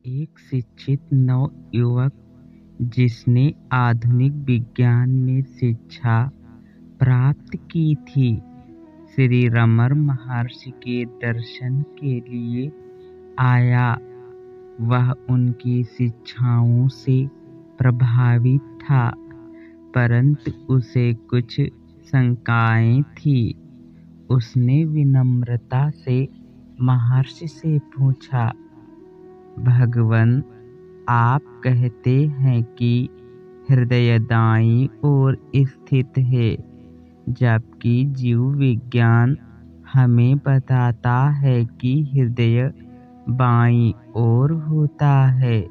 एक शिक्षित नवयुवक जिसने आधुनिक विज्ञान में शिक्षा प्राप्त की थी, श्री रमण महर्षि के दर्शन के लिए आया। वह उनकी शिक्षाओं से प्रभावित था, परंतु उसे कुछ शंकाएं थी। उसने विनम्रता से महर्षि से पूछा, भगवान, आप कहते हैं कि हृदय दाईं ओर स्थित है, जबकि जीव विज्ञान हमें बताता है कि हृदय बाईं ओर होता है।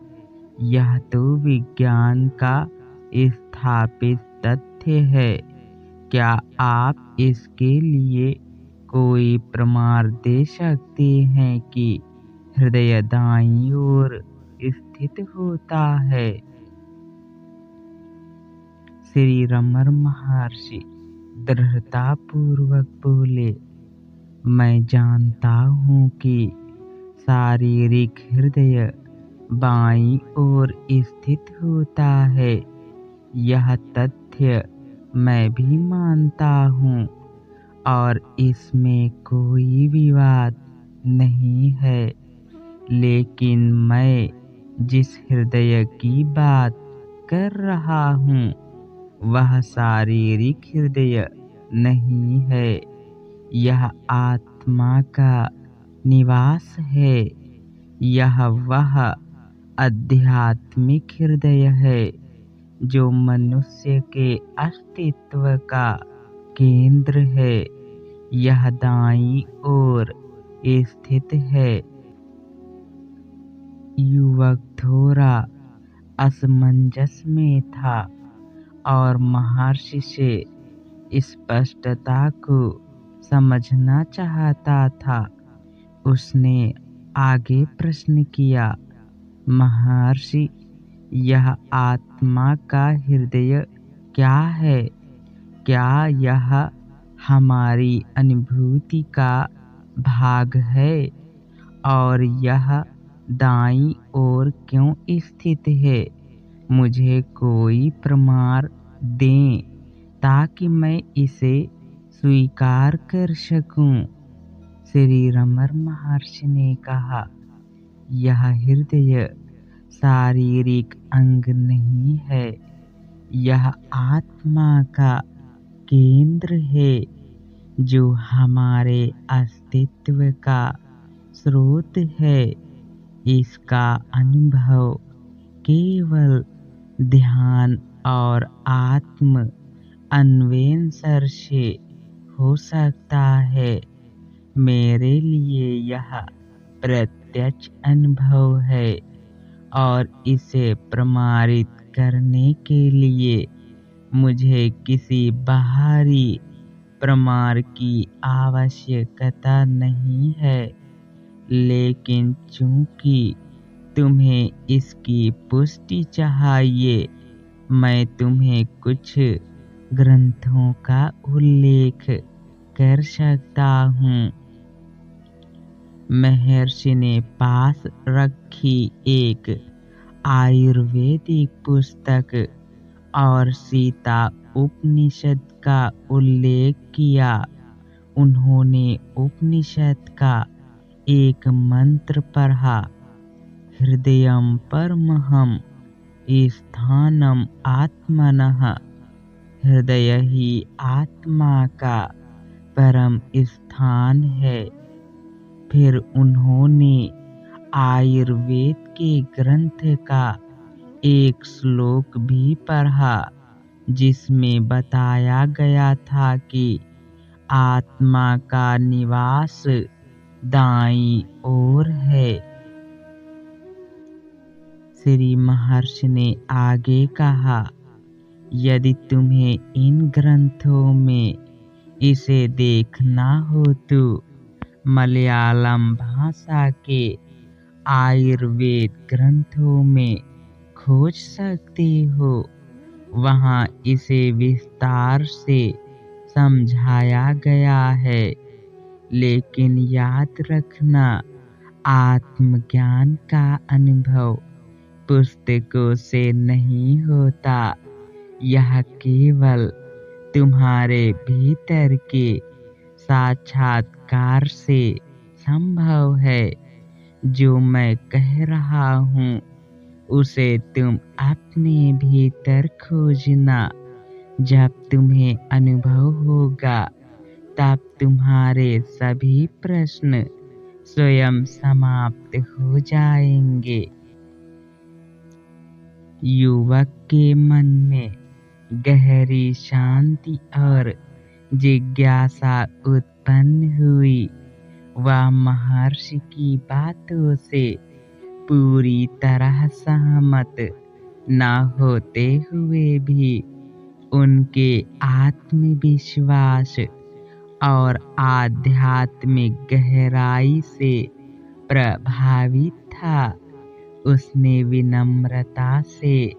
यह तो विज्ञान का स्थापित तथ्य है। क्या आप इसके लिए कोई प्रमाण दे सकते हैं कि हृदय दाईं ओर स्थित होता है? श्री रमण महर्षि दृढ़तापूर्वक बोले, मैं जानता हूँ कि शारीरिक हृदय बाईं ओर स्थित होता है। यह तथ्य मैं भी मानता हूँ और इसमें कोई विवाद नहीं है। लेकिन मैं जिस हृदय की बात कर रहा हूँ वह शारीरिक हृदय नहीं है। यह आत्मा का निवास है। यह वह आध्यात्मिक हृदय है जो मनुष्य के अस्तित्व का केंद्र है। यह दाईं ओर स्थित है। युवक थोड़ा असमंजस में था और महर्षि से स्पष्टता को समझना चाहता था। उसने आगे प्रश्न किया, महर्षि, यह आत्मा का हृदय क्या है? क्या यह हमारी अनुभूति का भाग है? और यह दाईं ओर क्यों स्थित है? मुझे कोई प्रमाण दें ताकि मैं इसे स्वीकार कर सकूं। श्री रमण महर्षि ने कहा, यह हृदय शारीरिक अंग नहीं है। यह आत्मा का केंद्र है जो हमारे अस्तित्व का स्रोत है। इसका अनुभव केवल ध्यान और आत्म अन्वेषण से हो सकता है। मेरे लिए यह प्रत्यक्ष अनुभव है और इसे प्रमाणित करने के लिए मुझे किसी बाहरी प्रमाण की आवश्यकता नहीं है। लेकिन चूंकि तुम्हें इसकी पुष्टि चाहिए, मैं तुम्हें कुछ ग्रंथों का उल्लेख कर सकता हूँ। महर्षि ने पास रखी एक आयुर्वेदिक पुस्तक और सीता उपनिषद का उल्लेख किया। उन्होंने उपनिषद का एक मंत्र पढ़ा, हृदयं परमहं स्थानम आत्मनः। हृदय ही आत्मा का परम स्थान है। फिर उन्होंने आयुर्वेद के ग्रंथ का एक श्लोक भी पढ़ा जिसमें बताया गया था कि आत्मा का निवास दाईं ओर है। श्री महर्षि ने आगे कहा, यदि तुम्हें इन ग्रंथों में इसे देखना हो तो मलयालम भाषा के आयुर्वेद ग्रंथों में खोज सकते हो। वहाँ इसे विस्तार से समझाया गया है। लेकिन याद रखना, आत्मज्ञान का अनुभव पुस्तकों से नहीं होता। यह केवल तुम्हारे भीतर के साक्षात्कार से संभव है। जो मैं कह रहा हूँ उसे तुम अपने भीतर खोजना। जब तुम्हें अनुभव होगा तब तुम्हारे सभी प्रश्न स्वयं समाप्त हो जाएंगे। युवक के मन में गहरी शांति और जिज्ञासा उत्पन्न हुई। वह महर्षि की बातों से पूरी तरह सहमत न होते हुए भी उनके आत्मविश्वास और आध्यात्मिक गहराई से प्रभावित था। उसने विनम्रता से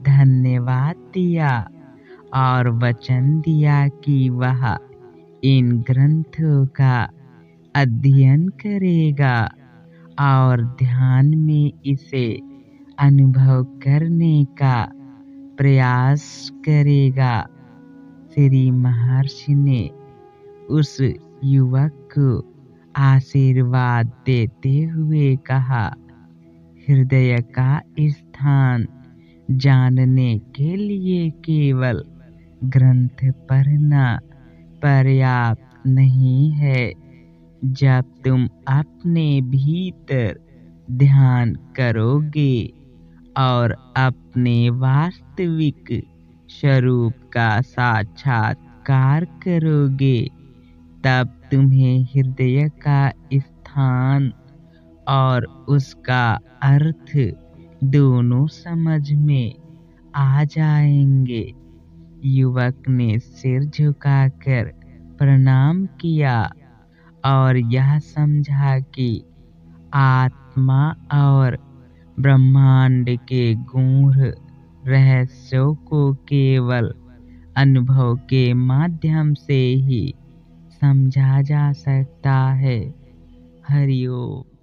धन्यवाद दिया और वचन दिया कि वह इन ग्रंथों का अध्ययन करेगा और ध्यान में इसे अनुभव करने का प्रयास करेगा। श्री महर्षि ने उस युवक को आशीर्वाद देते हुए कहा, हृदय का स्थान जानने के लिए केवल ग्रंथ पढ़ना पर्याप्त नहीं है। जब तुम अपने भीतर ध्यान करोगे और अपने वास्तविक स्वरूप का साक्षात्कार करोगे तब तुम्हें हृदय का स्थान और उसका अर्थ दोनों समझ में आ जाएंगे। युवक ने सिर झुकाकर प्रणाम किया और यह समझा कि आत्मा और ब्रह्मांड के गूढ़ रहस्यों को केवल अनुभव के माध्यम से ही समझा जा सकता है। हरि ओम।